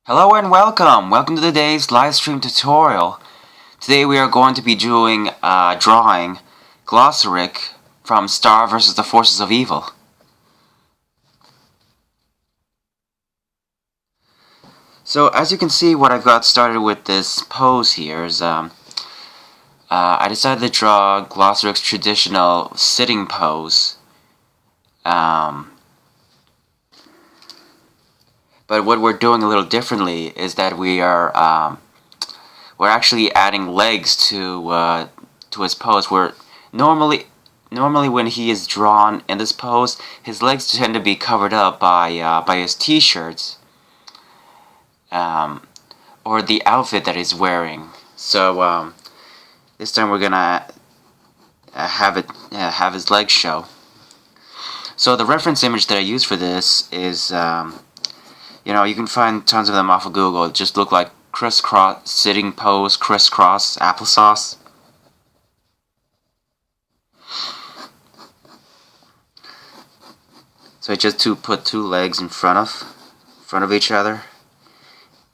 Hello and welcome! Welcome to today's live stream tutorial. Today we are going to be drawing Glossaryck from Star vs. the Forces of Evil. So as you can see, what I've got started with this pose here is I decided to draw Glossaryck's traditional sitting pose. But what we're doing a little differently is that we're actually adding legs to his pose. Where normally when he is drawn in this pose, his legs tend to be covered up by his t-shirts or the outfit that he's wearing. So this time we're gonna have his legs show. So the reference image that I use for this is you can find tons of them off of Google. It just look like crisscross sitting pose, crisscross applesauce. So I just put two legs in front of each other,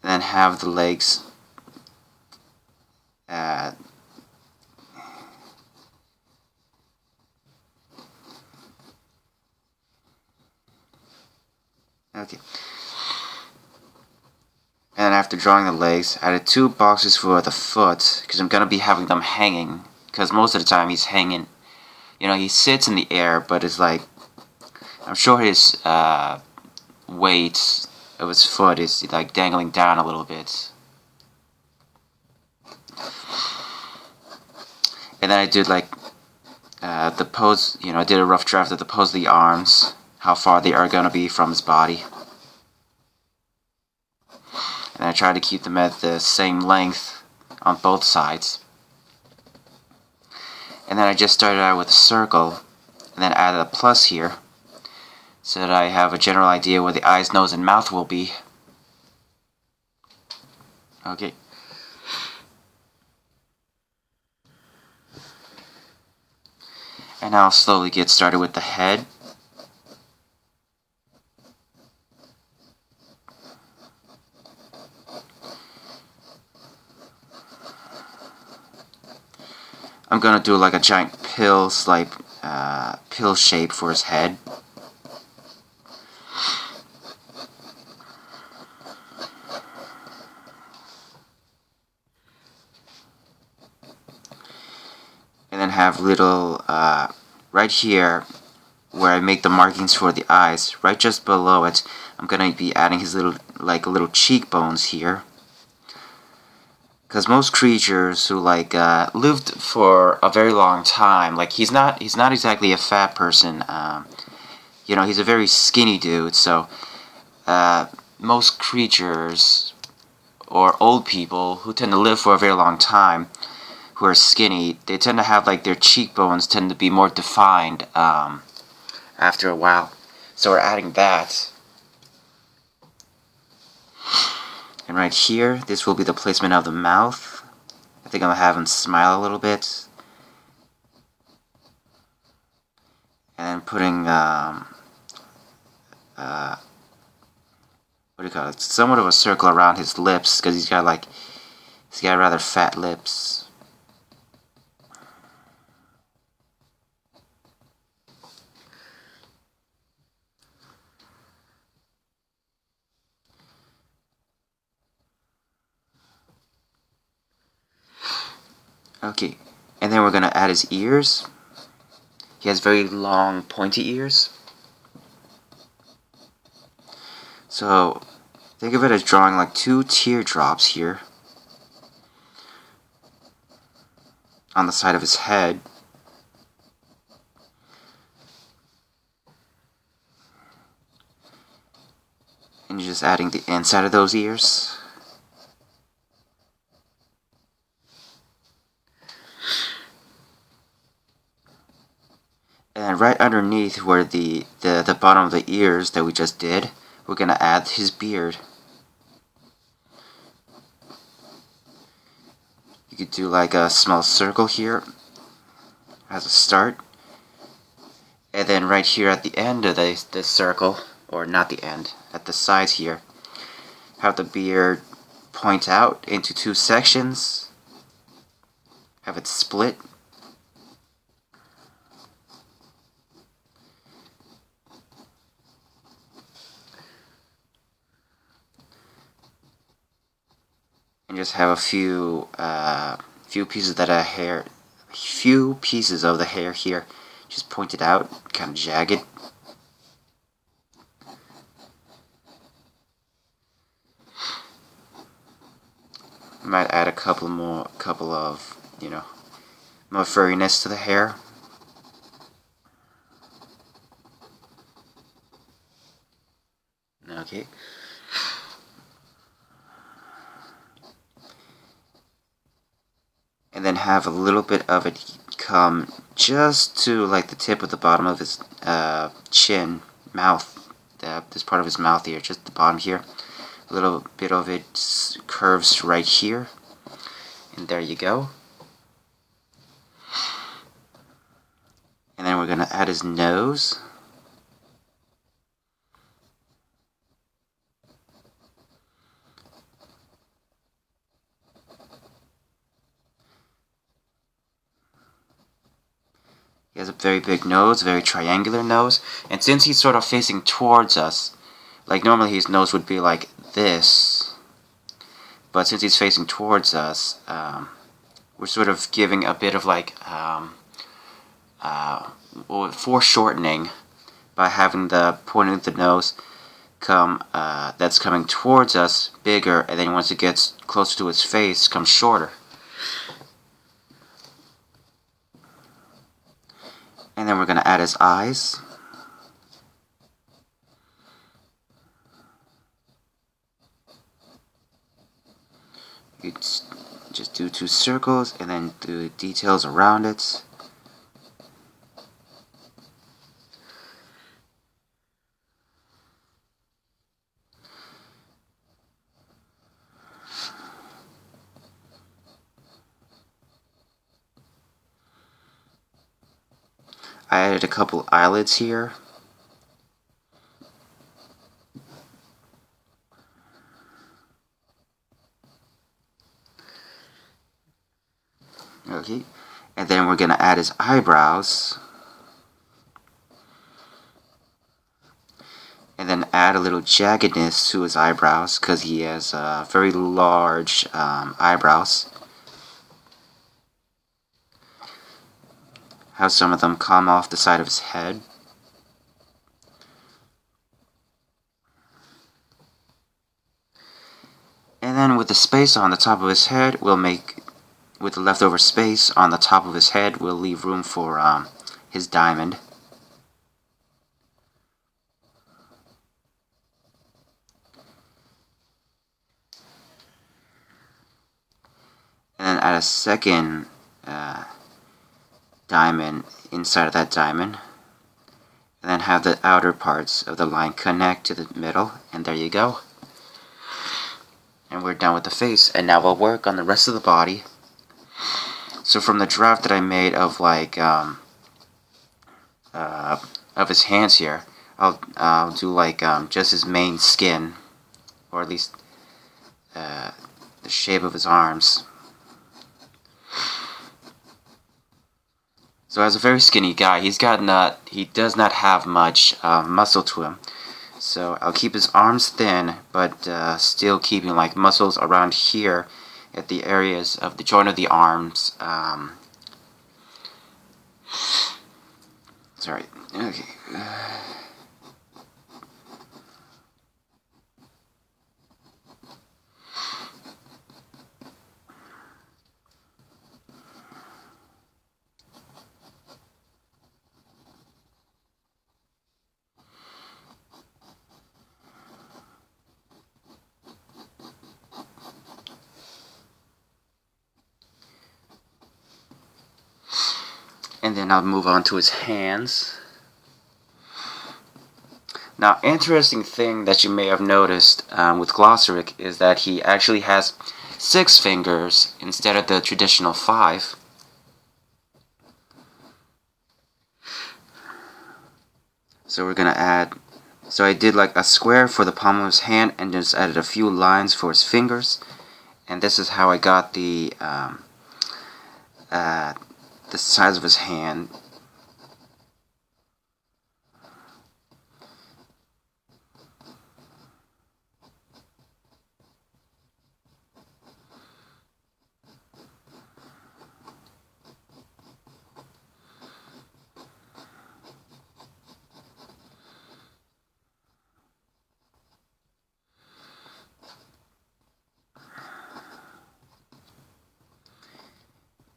and then have the legs okay. And after drawing the legs, I added two boxes for the foot, because I'm going to be having them hanging, because most of the time he's hanging. He sits in the air, but it's like, I'm sure his weight of his foot is like dangling down a little bit. And then I did like the pose, I did a rough draft of the pose of the arms, how far they are going to be from his body. And I try to keep them at the same length on both sides. And then I just started out with a circle, and then added a plus here, so that I have a general idea where the eyes, nose, and mouth will be. Okay. And now I'll slowly get started with the head. I'm gonna do like a giant pill shape for his head. And then have little, right here, where I make the markings for the eyes, right just below it, I'm gonna be adding his little cheekbones here. Because most creatures who lived for a very long time, like he's not exactly a fat person. He's a very skinny dude. So most creatures or old people who tend to live for a very long time, who are skinny, they tend to have like their cheekbones tend to be more defined after a while. So we're adding that. And right here, this will be the placement of the mouth. I think I'm gonna have him smile a little bit. And then putting, what do you call it? Somewhat of a circle around his lips, because he's got rather fat lips. Okay, and then we're gonna add his ears. He has very long, pointy ears. So think of it as drawing like two teardrops here on the side of his head. And you're just adding the inside of those ears. And right underneath where the bottom of the ears that we just did, we're gonna add his beard. You could do like a small circle here as a start. And then right here at the end of this circle, or not the end, at the sides here, have the beard point out into 2 sections, have it split. And just have a few pieces of the hair here just pointed out, kind of jagged. Might add a couple of, you know, more furriness to the hair. Okay. And then have a little bit of it come just to like the tip of the bottom of his chin, mouth, this part of his mouth here, just the bottom here. A little bit of it curves right here, and there you go. And then we're going to add his nose. He has a very big nose, very triangular nose, and since he's sort of facing towards us, like normally his nose would be like this, but since he's facing towards us, we're sort of giving a bit of like foreshortening by having the point of the nose come that's coming towards us bigger, and then once it gets closer to his face, comes shorter. And then we're going to add his eyes. You just do 2 circles and then do details around it. I added a couple eyelids here. Okay, and then we're going to add his eyebrows. And then add a little jaggedness to his eyebrows because he has very large eyebrows. Have some of them come off the side of his head. And then with the space on the top of his head, we'll make, with the leftover space on the top of his head, we'll leave room for his diamond. And then add a second diamond inside of that diamond. And then have the outer parts of the line connect to the middle, and there you go. And we're done with the face, and now we'll work on the rest of the body. So from the draft that I made of like of his hands here, I'll do like just his main skin, or at least the shape of his arms. So as a very skinny guy, he does not have much muscle to him. So I'll keep his arms thin, but still keeping like muscles around here at the areas of the joint of the arms. Sorry. Okay. And then I'll move on to his hands. Now, interesting thing that you may have noticed with Glossaryck is that he actually has 6 fingers instead of the traditional 5. So we're going to add So I did like a square for the palm of his hand and just added a few lines for his fingers. And this is how I got the size of his hand.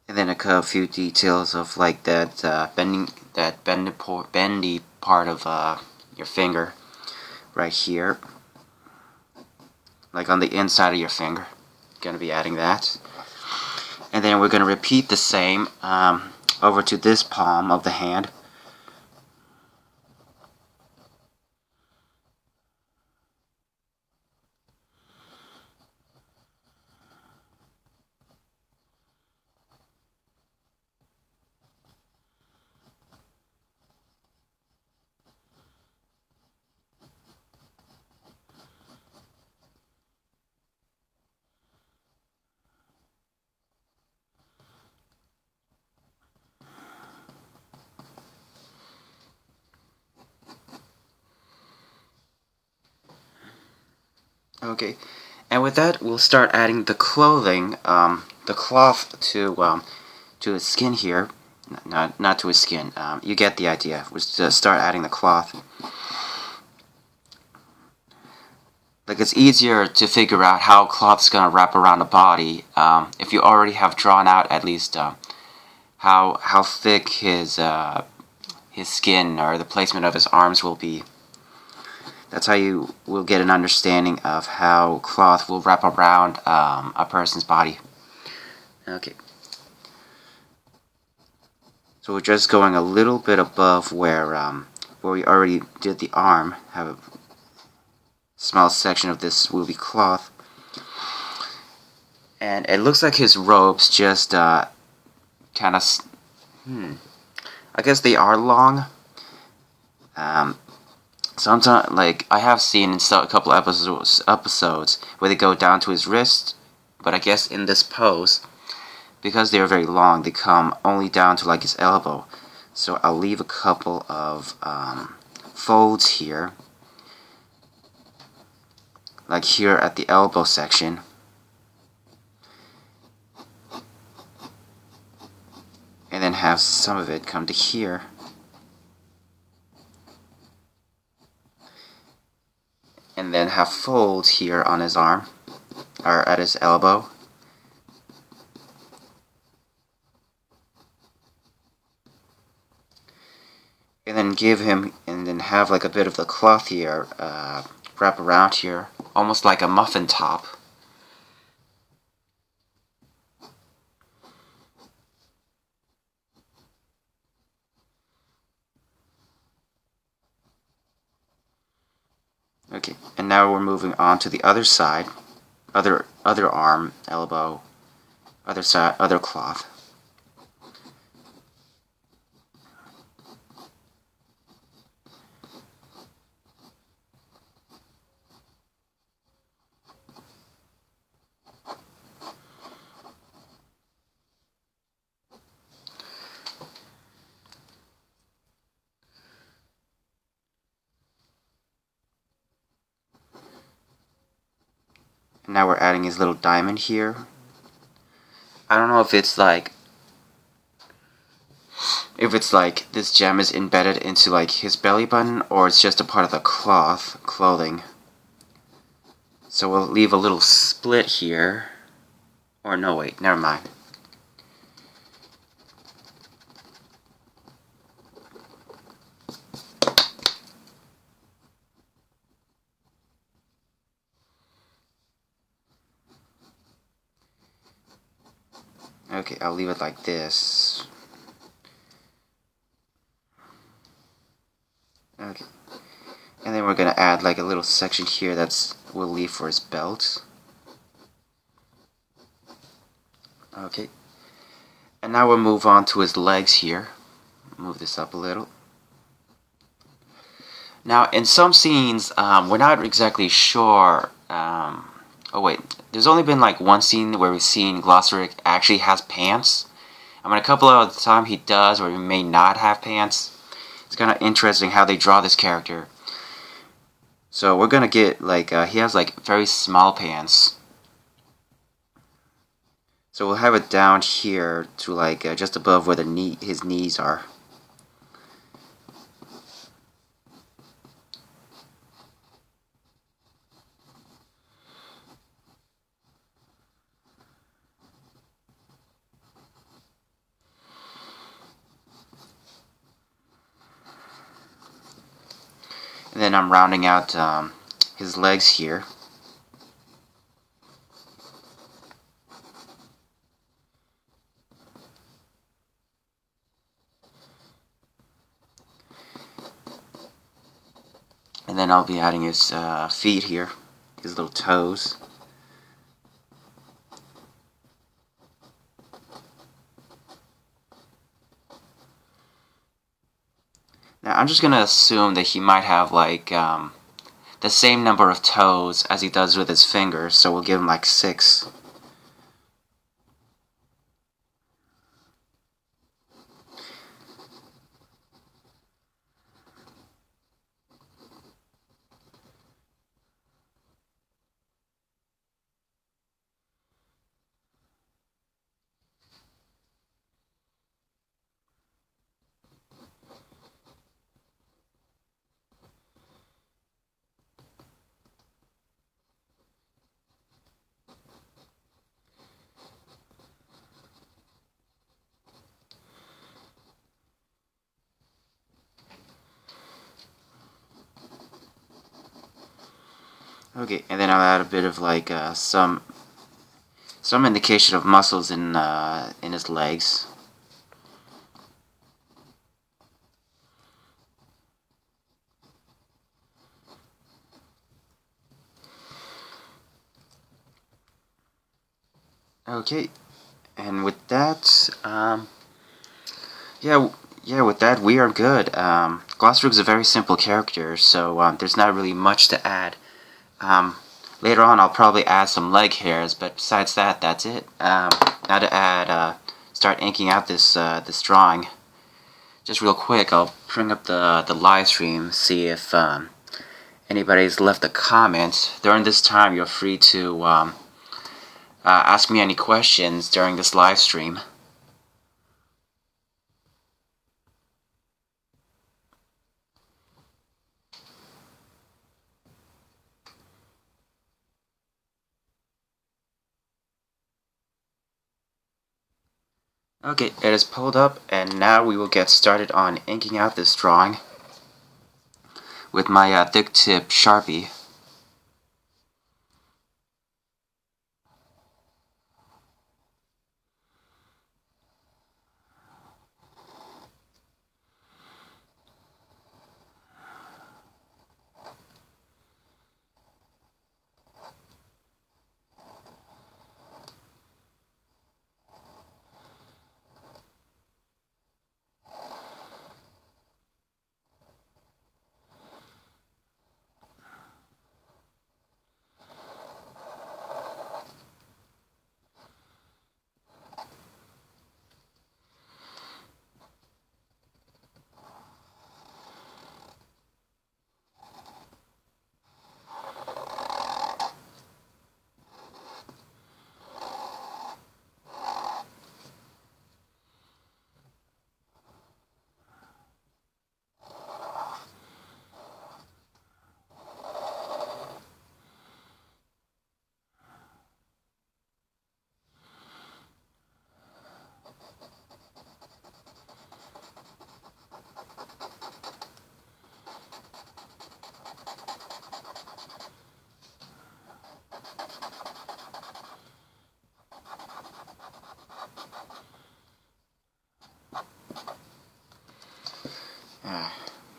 And then a few details of like that bendy part of your finger right here, like on the inside of your finger. Gonna be adding that, and then we're gonna repeat the same over to this palm of the hand. Okay, and with that, we'll start adding the clothing, the cloth to his skin here. Not to his skin. You get the idea. We'll just start adding the cloth. Like, it's easier to figure out how cloth's gonna wrap around a body if you already have drawn out at least how thick his skin or the placement of his arms will be. That's how you will get an understanding of how cloth will wrap around a person's body. Okay. So we're just going a little bit above where we already did the arm. Have a small section of this will be cloth. And it looks like his robes just kind of... I guess they are long. Sometimes, like, I have seen in a couple episodes where they go down to his wrist, but I guess in this pose, because they're very long, they come only down to like his elbow. So I'll leave a couple of folds here, like here at the elbow section. And then have some of it come to here. And then have folds here on his arm, or at his elbow. And then have like a bit of the cloth here, wrap around here, almost like a muffin top. Okay, and now we're moving on to the other side, other arm, elbow, other side, other cloth. Now we're adding his little diamond here. I don't know if it's like this gem is embedded into like his belly button, or it's just a part of the clothing. So we'll leave a little split here. Or no, wait, never mind. Okay, I'll leave it like this. Okay. And then we're gonna add like a little section here we'll leave for his belt. Okay. And now we'll move on to his legs here. Move this up a little. Now, in some scenes, we're not exactly sure. Oh wait, there's only been like one scene where we've seen Glossaryck actually has pants. I mean, a couple of the time he does, or he may not have pants. It's kind of interesting how they draw this character. So we're gonna get like he has like very small pants. So we'll have it down here to like just above where his knees are. And then I'm rounding out his legs here. And then I'll be adding his feet here, his little toes. Now I'm just going to assume that he might have like the same number of toes as he does with his fingers, so we'll give him like 6. Okay, and then I'll add a bit of like some indication of muscles in his legs. Okay, and with that, yeah, with that we are good. Glossaryck is a very simple character, so there's not really much to add. Later on, I'll probably add some leg hairs, but besides that, that's it. Now to add, start inking out this drawing. Just real quick, I'll bring up the live stream, see if anybody's left a comment. During this time, you're free to ask me any questions during this live stream. Okay, it is pulled up, and now we will get started on inking out this drawing with my thick tip Sharpie.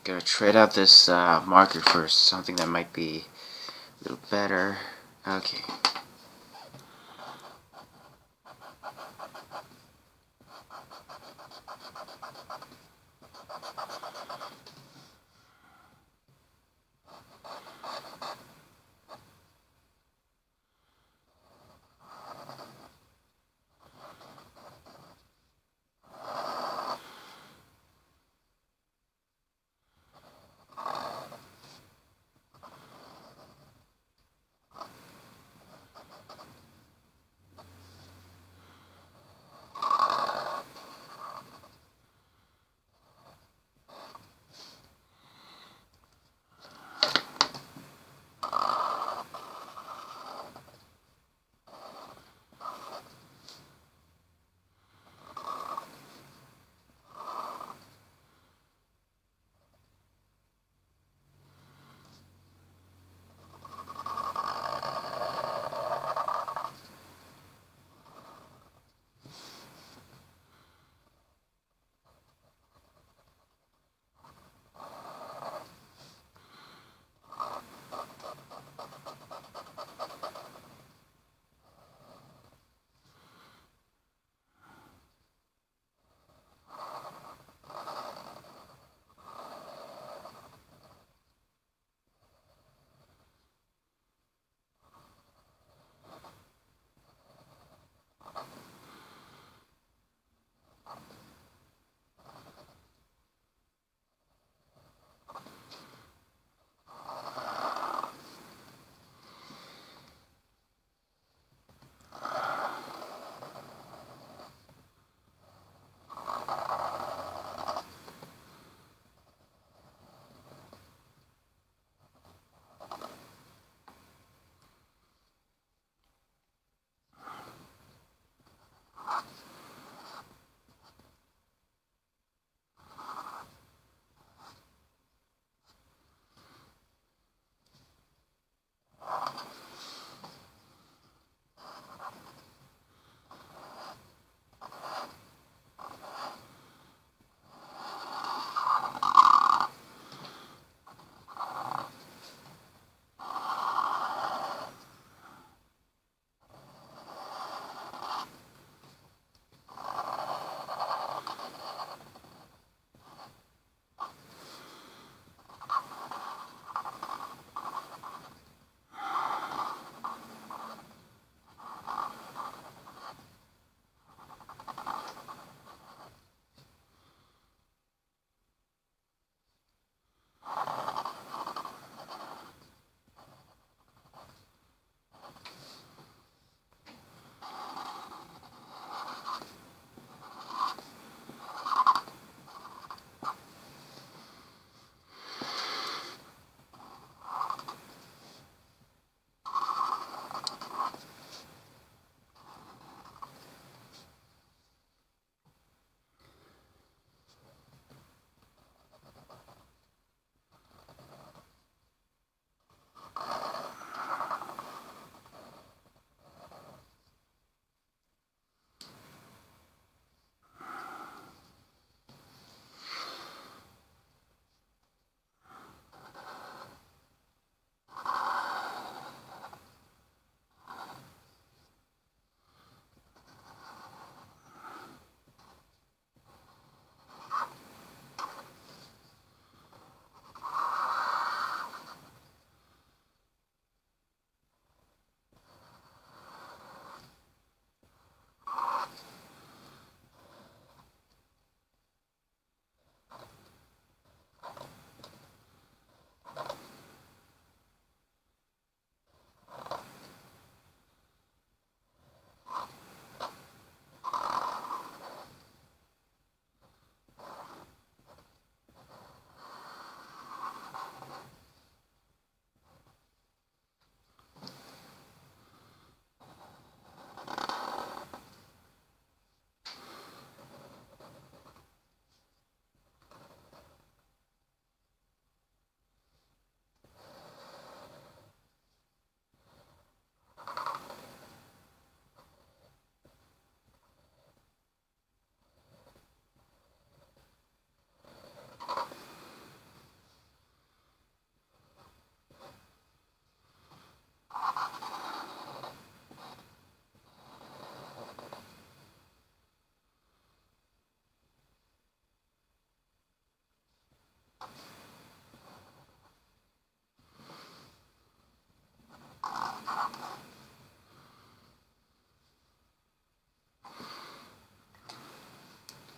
Gotta trade out this marker for something that might be a little better. Okay.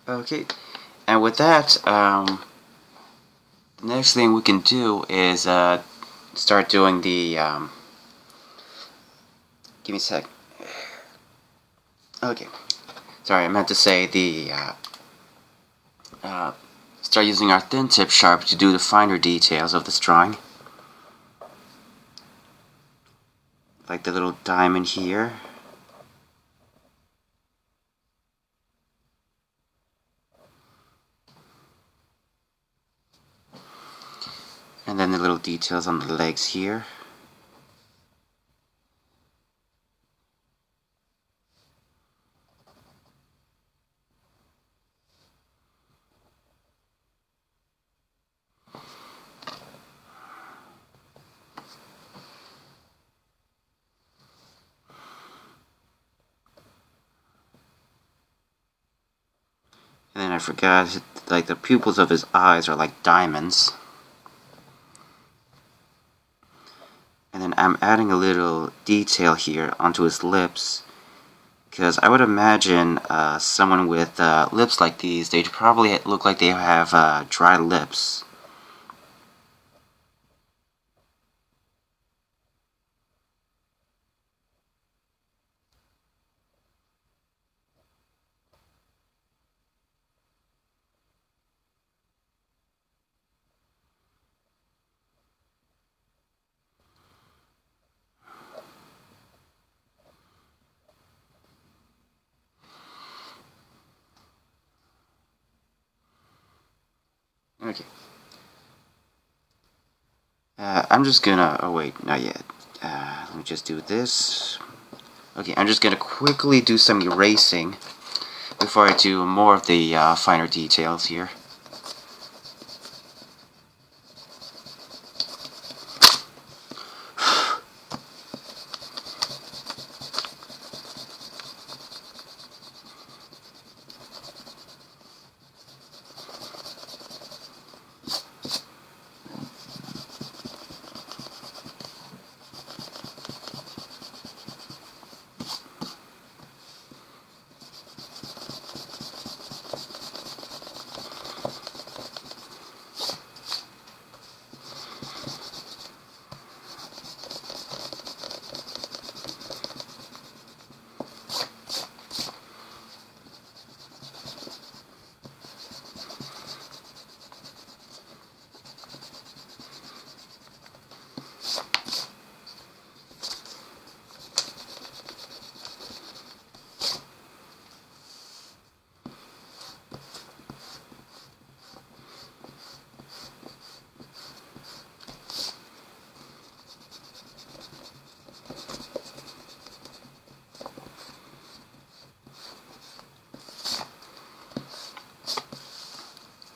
Okay, and with that, the next thing we can do is start doing the, give me a sec. Okay, sorry, I meant to say the, start using our thin tip sharp to do the finer details of this drawing. Like the little diamond here. And then the little details on the legs here. And then I forgot, like the pupils of his eyes are like diamonds. And then I'm adding a little detail here onto his lips. Because I would imagine someone with lips like these, they'd probably look like they have dry lips. Okay. I'm just gonna, oh wait, not yet. Let me just do this. Okay, I'm just gonna quickly do some erasing before I do more of the finer details here.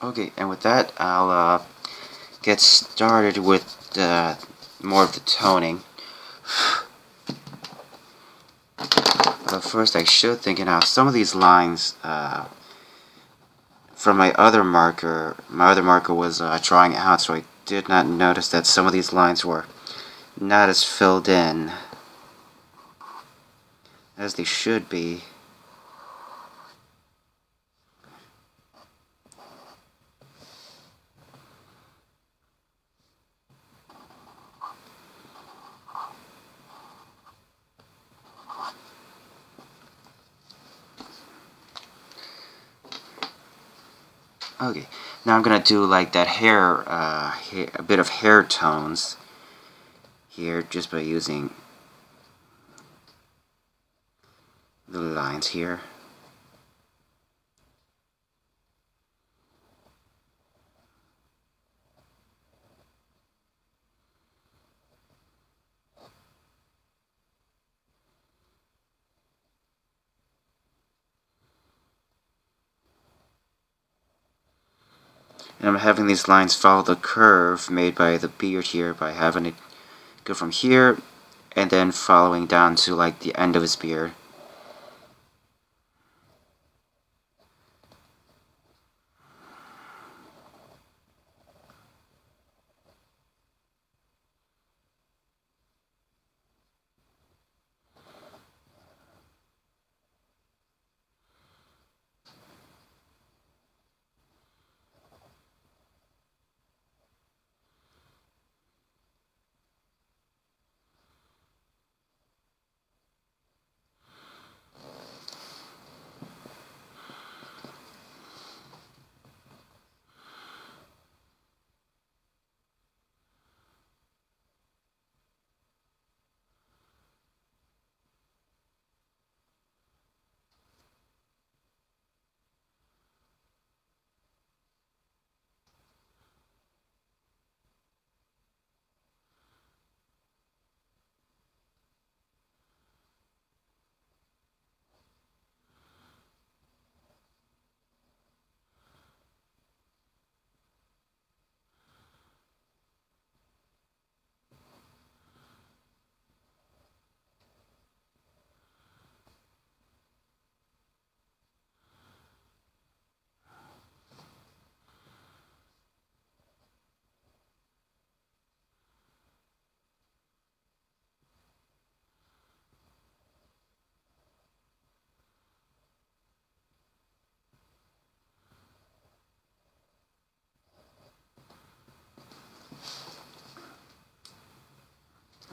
Okay, and with that, I'll get started with more of the toning. But first, I should think out some of these lines from my other marker. My other marker was drawing out, so I did not notice that some of these lines were not as filled in as they should be. Okay, now I'm gonna do like that hair, a bit of hair tones here just by using the lines here. And I'm having these lines follow the curve made by the beard here by having it go from here and then following down to like the end of his beard.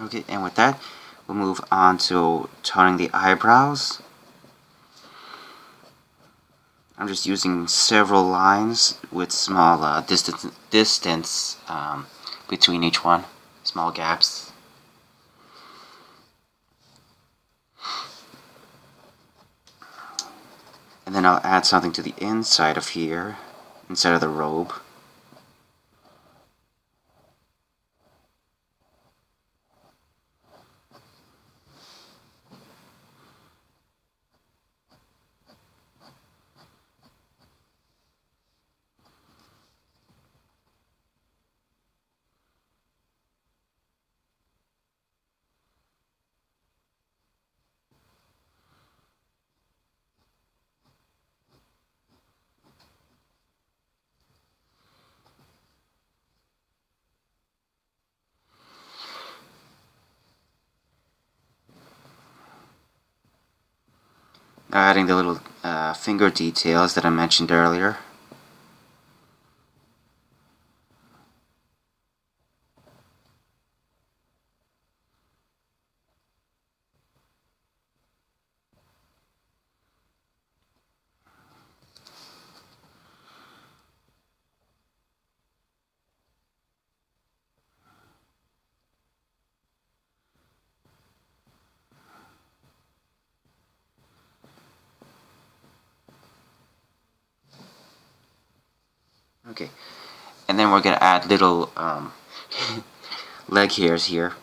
Okay, and with that, we'll move on to toning the eyebrows. I'm just using several lines with small distance between each one, small gaps. And then I'll add something to the inside of here, inside of the robe. Now adding the little finger details that I mentioned earlier. Okay, and then we're gonna add little leg hairs here.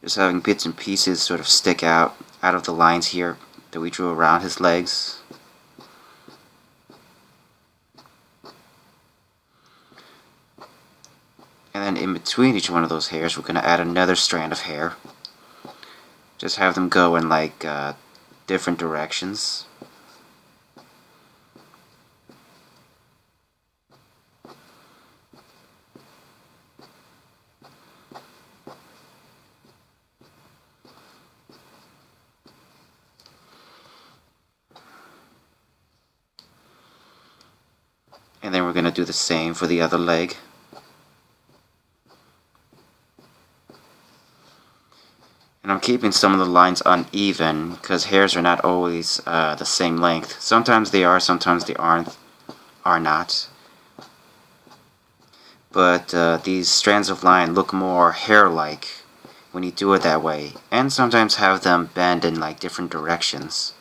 Just having bits and pieces sort of stick out of the lines here that we drew around his legs. And then in between each one of those hairs, we're going to add another strand of hair. Just have them go in like different directions. And then we're going to do the same for the other leg. And I'm keeping some of the lines uneven because hairs are not always the same length. Sometimes they are, sometimes they are not. But these strands of line look more hair-like when you do it that way, and sometimes have them bend in like different directions.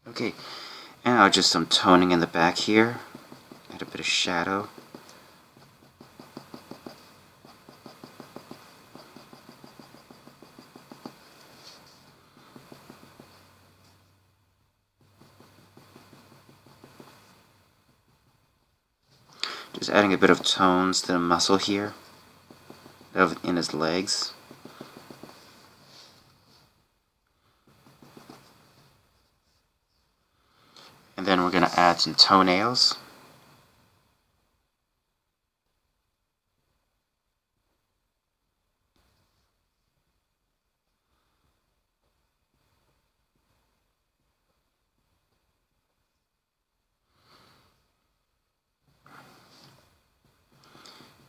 Okay, and now just some toning in the back here. Add a bit of shadow. Just adding a bit of tones to the muscle here in his legs. And then we're going to add some toenails.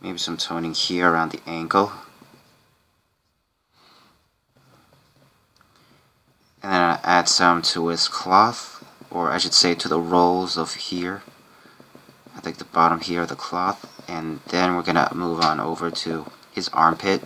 Maybe some toning here around the ankle. And then I'll add some to his cloth, or I should say to the rolls of here. I think the bottom here of the cloth. And then we're going to move on over to his armpit.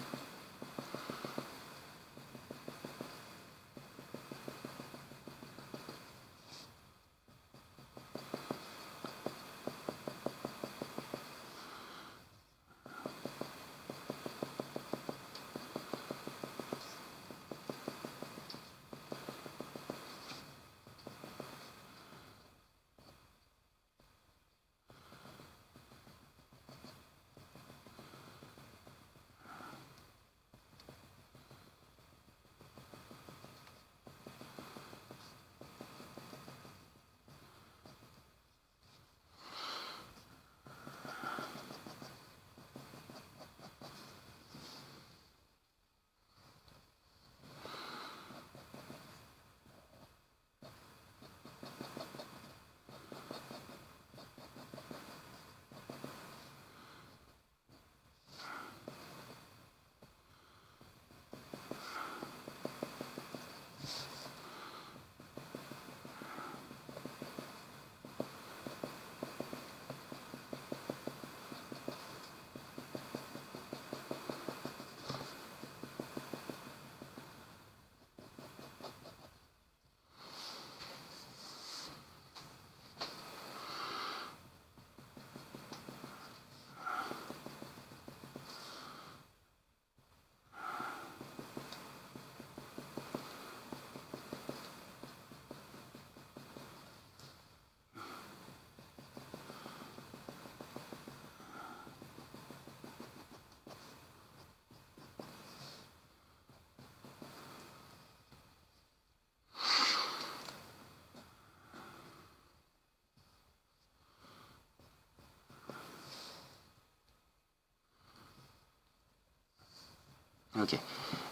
Okay,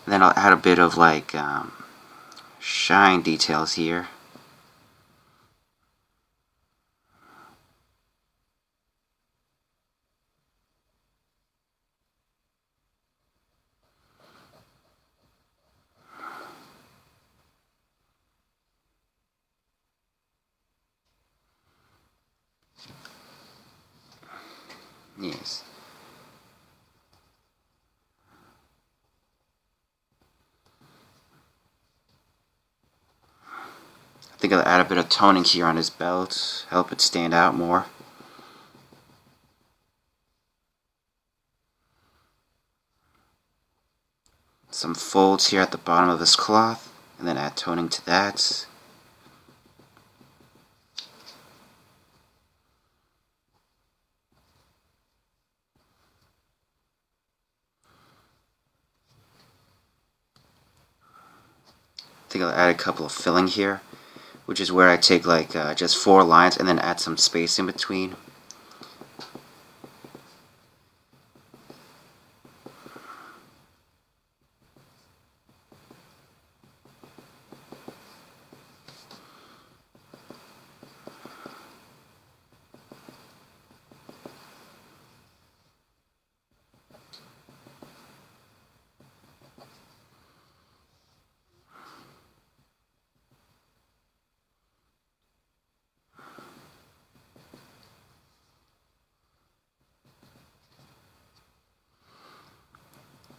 and then I'll add a bit of like shine details here. Yes. I think I'll add a bit of toning here on his belt, help it stand out more. Some folds here at the bottom of this cloth, and then add toning to that. I think I'll add a couple of filling here, which is where I take like just 4 lines and then add some space in between.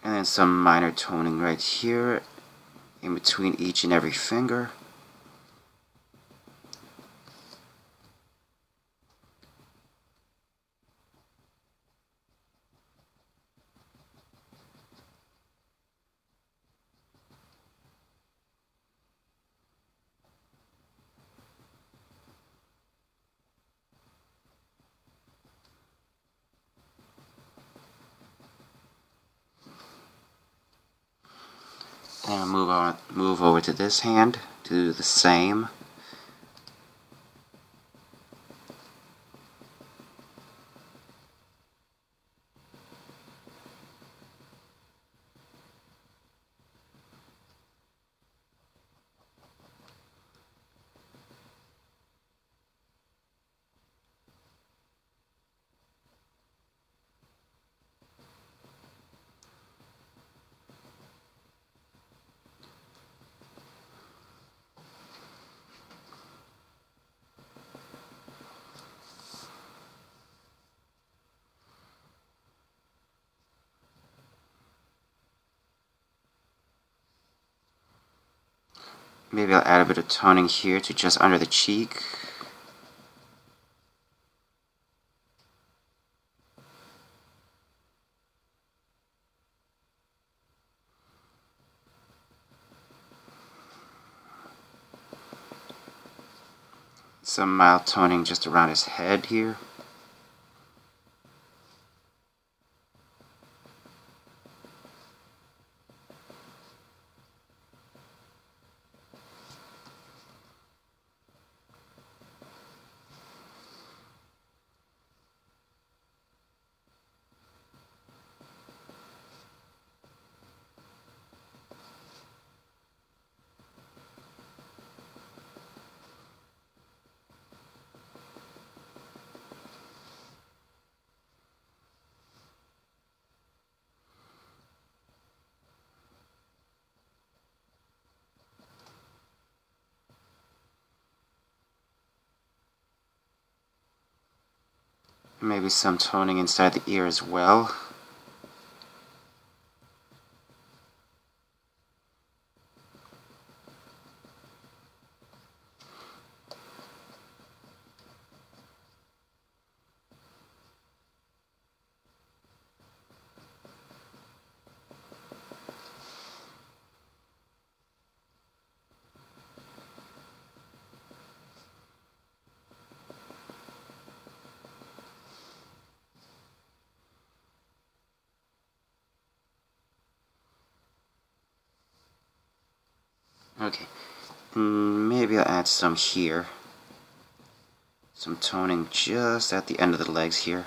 And then some minor toning right here in between each and every finger. And move over to this hand to do the same. Maybe I'll add a bit of toning here to just under the cheek. Some mild toning just around his head here. Maybe some toning inside the ear as well. Okay, maybe I'll add some here. Some toning just at the end of the legs here.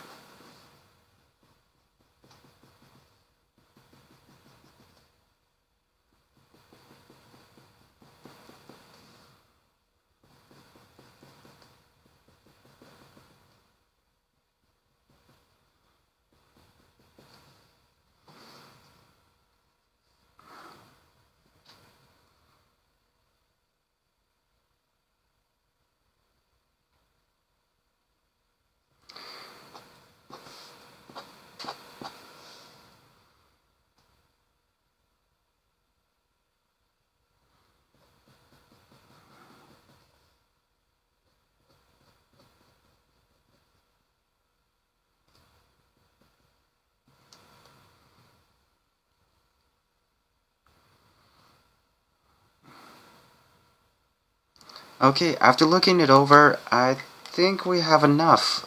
Okay, after looking it over, I think we have enough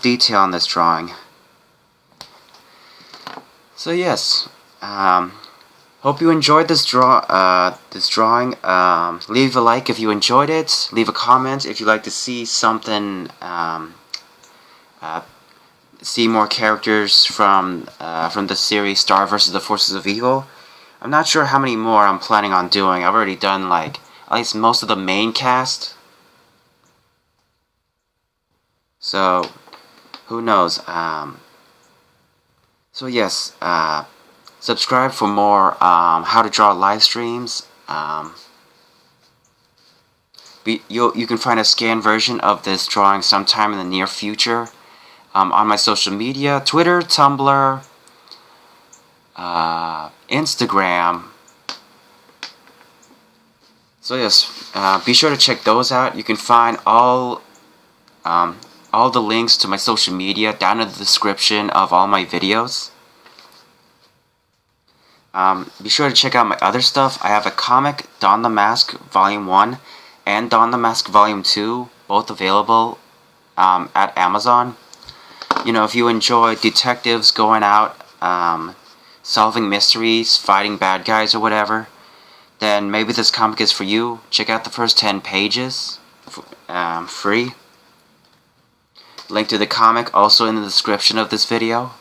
detail on this drawing. So yes, hope you enjoyed this drawing. Leave a like if you enjoyed it. Leave a comment if you'd like to see something. See more characters from the series Star vs. the Forces of Evil. I'm not sure how many more I'm planning on doing. I've already done like at least most of the main cast. So who knows? So yes, subscribe for more how to draw live streams. You can find a scanned version of this drawing sometime in the near future on my social media, Twitter, Tumblr, Instagram. So yes, be sure to check those out. You can find all the links to my social media down in the description of all my videos. Be sure to check out my other stuff. I have a comic, Don the Mask Volume 1 and Don the Mask Volume 2, both available at Amazon. You know, if you enjoy detectives going out, solving mysteries, fighting bad guys or whatever, then maybe this comic is for you. Check out the first 10 pages, free. Link to the comic also in the description of this video.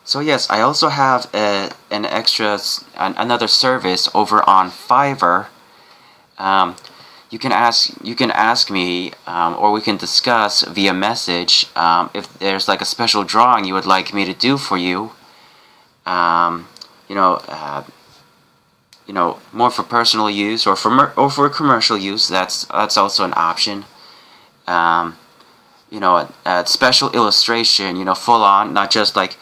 So yes, I also have another service over on Fiverr. You can ask me, or we can discuss via message if there's like a special drawing you would like me to do for you. You know, more for personal use or for commercial use. That's also an option. You know, a special illustration. You know, full on, not just like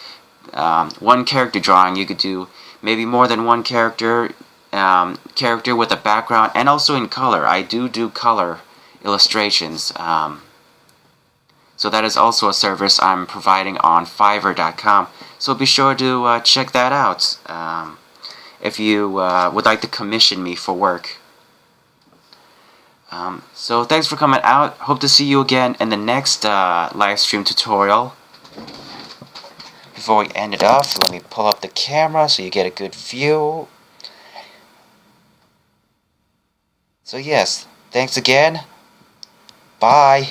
one character drawing. You could do maybe more than one character with a background, and also in color. I do color illustrations. So that is also a service I'm providing on Fiverr.com. So be sure to check that out if you would like to commission me for work. So thanks for coming out. Hope to see you again in the next live stream tutorial. Before we end it off, let me pull up the camera so you get a good view. So yes, thanks again. Bye.